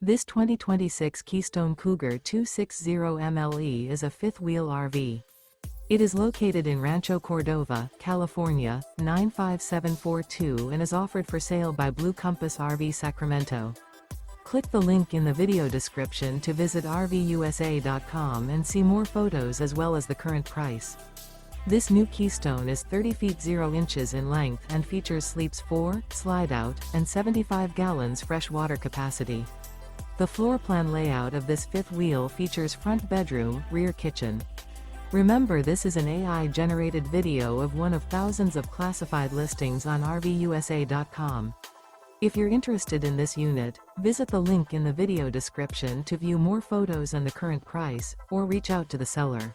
This 2026 Keystone Cougar 260 MLE is a fifth-wheel RV. It is located in Rancho Cordova, California, 95742 and is offered for sale by Blue Compass RV Sacramento. Click the link in the video description to visit RVUSA.com and see more photos as well as the current price. This new Keystone is 30 feet 0 inches in length and features sleeps 4, slide-out, and 75 gallons fresh water capacity. The floor plan layout of this fifth wheel features front bedroom, rear kitchen. Remember, this is an AI-generated video of one of thousands of classified listings on RVUSA.com. If you're interested in this unit, visit the link in the video description to view more photos and the current price, or reach out to the seller.